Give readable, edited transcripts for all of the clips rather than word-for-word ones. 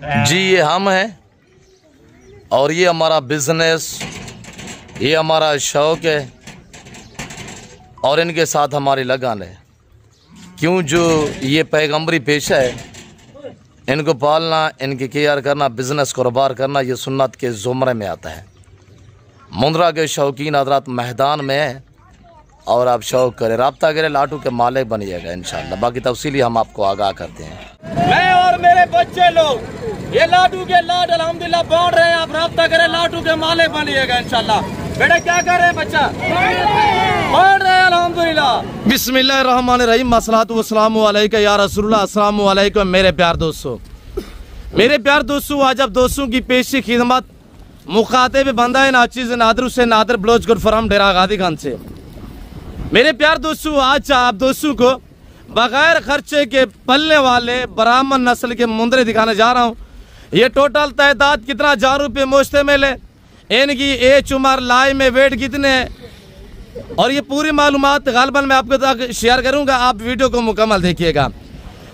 जी ये हम हैं और ये हमारा बिजनेस, ये हमारा शौक़ है और इनके साथ हमारी लगन है। क्यों, जो ये पैगंबरी पेशा है, इनको पालना, इनकी केयर करना, बिज़नेस कारोबार करना, ये सुन्नत के ज़ुमरे में आता है। मुंद्रा के शौकीन हज़रात मैदान में है और आप शौक़ करें, रब्ता करें, लाटू के मालिक बनिएगा इंशाल्लाह। बाकी तफसीली हम आपको आगाह करते हैं। मैं और मेरे बच्चे लोग ये लाटू के लाड अल्हम्दुलिल्लाह बांट रहे हैं। आप रब्ता करें, लाटू के मालिक बनिएगा इंशाल्लाह। बेटा क्या कर रहे हैं बच्चा? बांट रहे हैं अल्हम्दुलिल्लाह। बिस्मिल्लाहिर्रहमानिर्रहीम, मसलातु वस्सलामु अलैका या रसूलुल्लाह। अस्सलामु अलैकुम मेरे प्यार दोस्तों। आज अब दोस्तों की पेशी खिदमत मुखातिब बंदा है नाचीज़ नादर से नादर ब्लोच गुड फराम डेरा गादी खान से। मेरे प्यार दोस्तों, आज आप दोस्तों को बगैर खर्चे के पलने वाले ब्राह्मण नस्ल के मुंदरे दिखाने जा रहा हूँ। ये टोटल तादाद कितना, 1000 रुपये मुश्तमिल है। इनकी एज, उम्र, लाई में वेट कितने हैं और ये पूरी मालूमात गालबन मैं आपके तक शेयर करूँगा। आप वीडियो को मुकम्मल देखिएगा।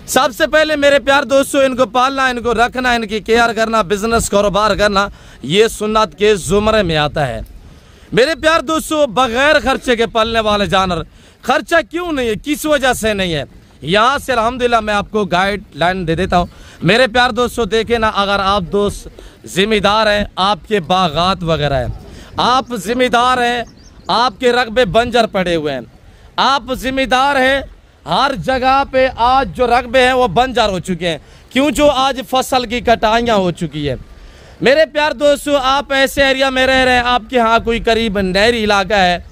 सबसे पहले मेरे प्यार दोस्तों, इनको पालना, इनको रखना, इनकी केयर करना, बिजनेस कारोबार करना, ये सुन्नत के ज़ुमरे में आता है। मेरे प्यार दोस्तों, बगैर खर्चे के पलने वाले जानवर, खर्चा क्यों नहीं है, किस वजह से नहीं है, यहाँ से अल्हम्दुलिल्लाह मैं आपको गाइडलाइन दे देता हूँ। मेरे प्यार दोस्तों देखें ना, अगर आप दोस्त जिम्मेदार हैं, आपके बागात वगैरह हैं, आप जिम्मेदार हैं, आपके रकबे बंजर पड़े हुए हैं, आप जिम्मेदार हैं, हर जगह पे आज जो रकबे हैं वो बंजर हो चुके हैं। क्यों, जो आज फसल की कटाइयाँ हो चुकी है। मेरे प्यार दोस्तों, आप ऐसे एरिया में रह रहे हैं, आपके यहाँ कोई करीब नहरी इलाका है,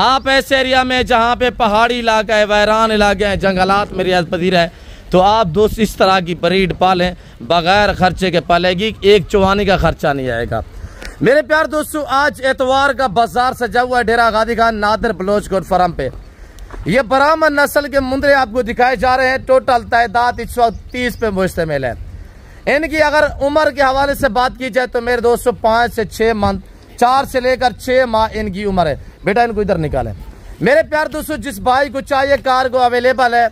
आप ऐसे एरिया में जहाँ पे पहाड़ी इलाका है, वैरान इलाके हैं, जंगलात में रियाज़ पजीर है, तो आप दोस्त इस तरह की ब्रीड पालें, बगैर खर्चे के पालेगी, एक चवानी का खर्चा नहीं आएगा। मेरे प्यार दोस्तों, आज एतवार का बाजार सजा हुआ है डेरा गादी खान नादर बलोच कोट फरम पे। ये ब्राह्मण नस्ल के मुंदरे आपको दिखाए जा रहे हैं। टोटल तादाद इस वक्त 30 पे मुश्तमिल है। इनकी अगर उम्र के हवाले से बात की जाए तो मेरे दोस्तों 5 से 6 मंथ, 4 से लेकर 6 माह इनकी उम्र है। बेटा इनको इधर निकालें। मेरे प्यार दोस्तों, जिस भाई को चाहिए कार्गो अवेलेबल है,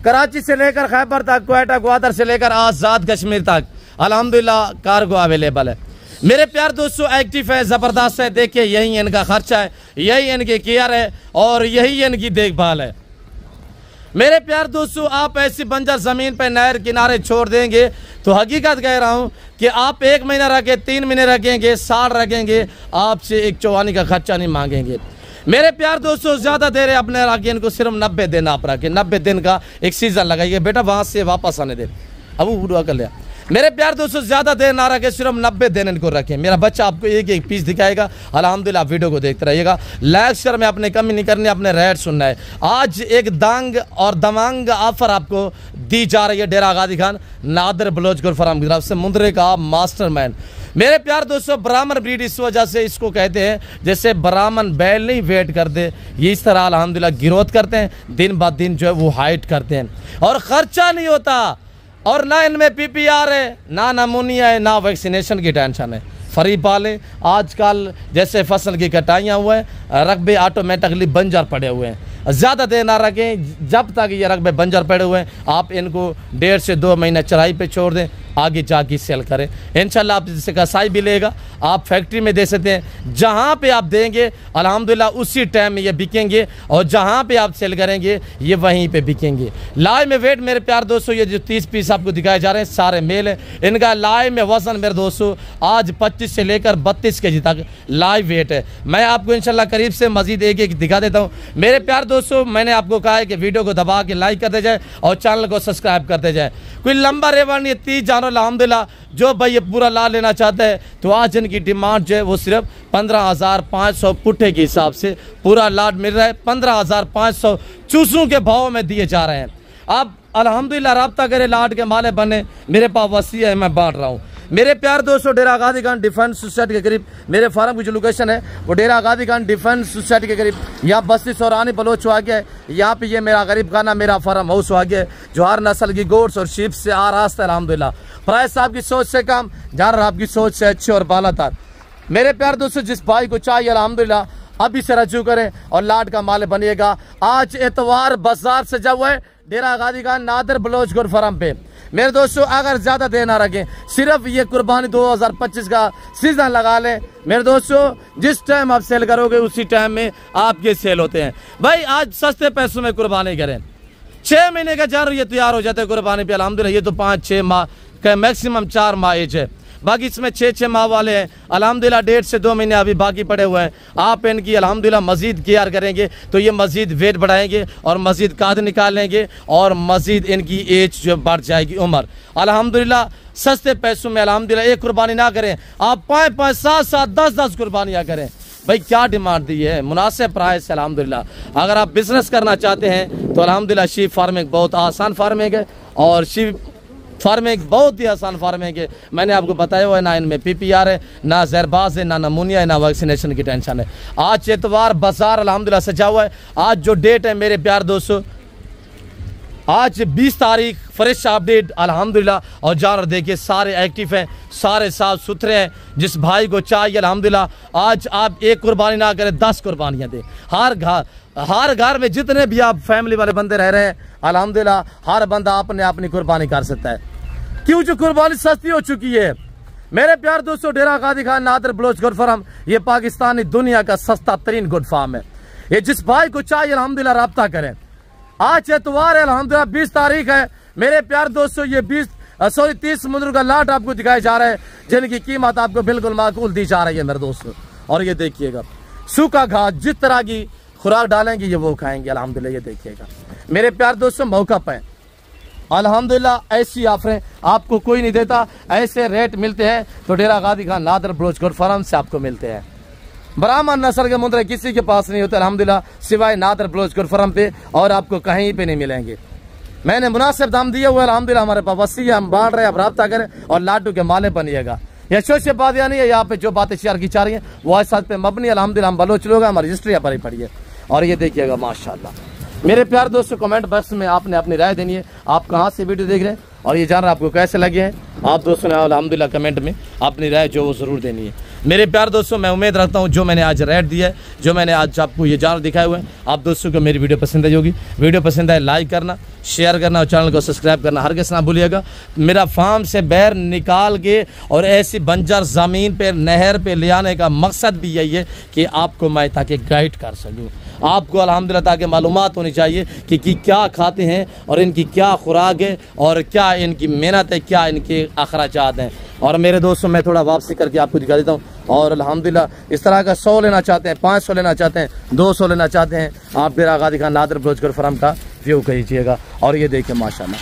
कराची से लेकर खैबर तक, क्वेटा, ग्वादर से लेकर आज़ाद कश्मीर तक अल्हम्दुलिल्लाह कार्गो अवेलेबल है। मेरे प्यार दोस्तों, एक्टिव है, ज़बरदस्त है। देखिए यही इनका खर्चा है, यही इनकी केयर है और यही इनकी देखभाल है। मेरे प्यार दोस्तों, आप ऐसी बंजर ज़मीन पर नहर किनारे छोड़ देंगे तो हकीकत कह रहा हूँ कि आप 1 महीना रखें, 3 महीने रखेंगे, साल रखेंगे, आपसे एक चवानी का खर्चा नहीं मांगेंगे। मेरे प्यार दोस्तों, ज़्यादा देर अपने रखें, इनको सिर्फ 90 दिन आप रखें, 90 दिन का एक सीज़न लगाइए। बेटा वहाँ से वापस आने दे, अब बुढ़ा कर लिया। मेरे प्यार दोस्तों, ज़्यादा देर ना रखें, सिर्फ 90 दिन इनको रखें। मेरा बच्चा आपको एक एक पीस दिखाएगा। अल्हम्दुलिल्लाह वीडियो को देखते रहिएगा। लाइक शेयर में अपने कमी नहीं करनी, अपने रेट सुनना है। आज एक दांग और दमांग ऑफर आपको दी जा रही है डेरा गादी खान नादर बलोच गुल फराम की तरफ से, मुंदरे का मास्टरमाइंड। मेरे प्यार दोस्तों, ब्राह्मण ब्रीड इस वजह से इसको कहते हैं जैसे ब्राह्मण बैल नहीं वेट करते, ये इस तरह अल्हम्दुलिल्लाह ग्रोथ करते हैं, दिन ब दिन जो है वो हाइट करते हैं और ख़र्चा नहीं होता। और ना इनमें PPR है, ना नमूनिया है, ना वैक्सीनेशन की टेंशन है। फ्री पाले। आजकल जैसे फसल की कटाइयाँ हुए हैं, रकबे ऑटोमेटिकली बंजर पड़े हुए हैं। ज़्यादा देर ना रखें, जब तक ये रकबे बंजर पड़े हुए हैं आप इनको 1.5 से 2 महीने चराई पे छोड़ दें, आगे जाके सेल करें। इंशाल्लाह आप इससे कसाई भी लेगा, आप फैक्ट्री में दे सकते हैं, जहाँ पे आप देंगे अल्हम्दुलिल्लाह उसी टाइम में ये बिकेंगे और जहाँ पे आप सेल करेंगे ये वहीं पे बिकेंगे। लाई में वेट मेरे प्यार दोस्तों, ये जो 30 पीस आपको दिखाए जा रहे हैं सारे मेल हैं। इनका लाई में वज़न मेरे दोस्तों आज 25 से लेकर 32 kg तक लाइव वेट है। मैं आपको इंशाल्लाह करीब से मजीद एक एक दिखा देता हूँ। मेरे प्यार दोस्तों, मैंने आपको कहा है कि वीडियो को दबा के लाइक करते जाए और चैनल को सब्सक्राइब करते जाए। कोई लंबा रेवा नहीं है, 30 जानवर अल्हम्दुलिल्लाह। जो भाई ये पूरा ला लेना चाहता है तो आज इनकी डिमांड जो है वो सिर्फ 15,500 पुट्ठे के हिसाब से पूरा लाट मिल रहा है। 15,500 चूसों के भाव में दिए जा रहे हैं। आप अल्हम्दुलिल्लाह रब्ता करें, लाट के माले बने, मेरे पास वसी है, मैं बांट रहा हूँ। मेरे प्यार दोस्तों, डेरा गादी खान डिफेंस सोसाइटी के करीब मेरे फार्म की जो लोकेशन है वो डेरा गादी खान डिफेंस सोसाइटी के करीब, यहाँ बस्ती सौरानी बलोच आ गया है। यहाँ पे ये मेरा गरीब खाना, मेरा फार्म हाउस आ गया है, जो हर नस्ल की गोट्स और शीप से आ रास्ता है अल्हम्दुलिल्लाह। प्राइस आपकी सोच से कम, जानवर आपकी सोच से अच्छे और बालातर। मेरे प्यार दोस्तों, जिस भाई को चाहिए अल्हम्दुलिल्लाह अभी से रजू करें और लाट का माल बनिएगा। आज एतवार बाजार सजा हुआ है डेरा गादी खान नादर बलोच गुर फरम पे। मेरे दोस्तों अगर ज़्यादा देर ना रखें, सिर्फ ये कुर्बानी 2025 का सीज़न लगा लें मेरे दोस्तों। जिस टाइम आप सेल करोगे उसी टाइम में आपके सेल होते हैं। भाई आज सस्ते पैसों में कुर्बानी करें, 6 महीने का जानवर ये तैयार हो जाता है कुर्बानी पे अल्हम्दुलिल्लाह। ये तो 5-6 माह का मैक्सिमम 4 माह एज है, बाकी इसमें 6-6 माह वाले हैं अल्हम्दुलिल्लाह। 1.5 से 2 महीने अभी बाकी पड़े हुए हैं। आप इनकी अल्हम्दुलिल्लाह मज़ीद केयर करेंगे तो ये मज़ीद वेट बढ़ाएंगे और मज़ीद काद निकाल लेंगे और मज़ीद इनकी एज जो बढ़ जाएगी उम्र अल्हम्दुलिल्लाह। सस्ते पैसों में अल्हम्दुलिल्लाह एक कुर्बानी ना करें, आप 5-5, 7-7, 10-10 कुर्बानियाँ करें। भाई क्या डिमांड दी है, मुनासिब प्राइस है अल्हम्दुलिल्लाह। अगर आप बिज़नेस करना चाहते हैं तो अल्हम्दुलिल्लाह शीप फार्मिंग बहुत आसान फार्मिंग है और शीप फार्मिंग बहुत ही आसान फार्मिंग है। मैंने आपको बताया हुआ है, ना इनमें PPR है, ना जहरबाज है, ना नमूनिया है, ना वैक्सीनेशन की टेंशन है। आज एतवार बाजार अल्हम्दुलिल्लाह सजा हुआ है। आज जो डेट है मेरे प्यार दोस्तों, आज 20 तारीख, फ्रेश अपडेट अल्हम्दुलिल्लाह। और जानवर देखिए सारे एक्टिव हैं, सारे साफ सुथरे हैं। जिस भाई को चाहिए अल्हम्दुलिल्लाह आज आप एक कुर्बानी ना करें, 10 कुर्बानियाँ दें। हर घर में जितने भी आप फैमिली वाले बंदे रह रहे हैं अल्हम्दुलिल्लाह हर बंदा अपने अपनी कुर्बानी कर सकता है। क्यों जो कुर्बानी सस्ती हो चुकी है मेरे प्यार दोस्तों। डेरा गाजी खान नादर बलोच गुड फार्म ये पाकिस्तानी दुनिया का सस्ता तरीन गुड फार्म है। ये जिस भाई को चाहिए अल्हम्दुलिल्लाह रब्ता करें। आज एतवार है अल्हम्दुलिल्लाह, 20 तारीख है मेरे प्यार दोस्तों। ये 30 समुद्र का लाट आपको दिखाया जा रहा है जिनकी कीमत आपको बिल्कुल माकूल दी जा रही है मेरे दोस्तों। और ये देखिएगा सूखा घास जिस तरह की खुराक डालेंगे ये वो खाएंगे अल्हम्दुलिल्लाह। ये देखिएगा मेरे प्यार दोस्तों मौका पे अल्हम्दुलिल्लाह ऐसी ऑफरें आपको कोई नहीं देता, ऐसे रेट मिलते हैं तो डेरा गाजी खान नादर बलोच गुड फार्म से आपको मिलते हैं। ब्राह्मण नस्ल के मुंद्रे किसी के पास नहीं होते अल्हम्दुलिल्लाह सिवाय नादर बलोच गुड फार्म पे, और आपको कहीं पे नहीं मिलेंगे। मैंने मुनासिब दाम दिए हुए अल्हम्दुलिल्लाह, हमारे पास वसी है, हम बांट रहे हैं। आप रब्ता करें और लाडू के माले बनिएगा। यह शोशे बात या नहीं है, यहाँ पे जो बातें शेयर की जा रही हैं वो आज साथ पे मबनी अल्हम्दुलिल्लाह। हम बलोच लोग हैं, हमारी रजिस्ट्री यहाँ पर ही पड़ी है। और ये देखिएगा माशाल्लाह मेरे प्यार दोस्तों, कमेंट बॉक्स में आपने अपनी राय देनी है, आप कहाँ से वीडियो देख रहे हैं और ये जानवर आपको कैसे लगे हैं। आप दोस्तों ने अल्हम्दुलिल्लाह कमेंट में अपनी राय जो वो ज़रूर देनी है। मेरे प्यार दोस्तों मैं उम्मीद रखता हूँ जो मैंने आज रेट दिया है, जो मैंने आज आपको ये जानवर दिखाए हुए हैं, आप दोस्तों को मेरी वीडियो पसंद आई होगी। वीडियो पसंद आए लाइक करना, शेयर करना और चैनल को सब्सक्राइब करना हरगिज़ ना भूलिएगा। मेरा फार्म से बैर निकाल के और ऐसी बंजर ज़मीन पे नहर पे ले आने का मकसद भी यही है कि आपको मैं ताकि गाइड कर सकूँ आपको अल्हम्दुलिल्लाह, ताकि मालूमात होनी चाहिए कि क्या खाते हैं और इनकी क्या खुराक है और क्या इनकी मेहनत है, क्या इनके अखराजात हैं। और मेरे दोस्तों मैं थोड़ा वापसी करके आपको दिखा देता हूँ। और अल्हम्दुलिल्लाह इस तरह का 100 लेना चाहते हैं, 500 लेना चाहते हैं, 200 लेना चाहते हैं, आप डेरा गाजी खान नादर बलोच गुड फार्म का व्यू कीजिएगा। और ये देखिए माशाल्लाह।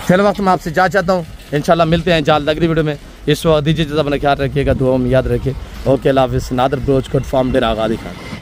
फिल वक्त मैं आपसे जा चाहता हूँ, इंशाल्लाह मिलते हैं जल्द अगली वीडियो में। इस वक्त दीजिए अपना ख्याल रखिएगा, दुआ में याद रखिए। ओके अल्लाह हाफ़िज़। नादर बलोच गुड फार्म डेरा गाजी खान।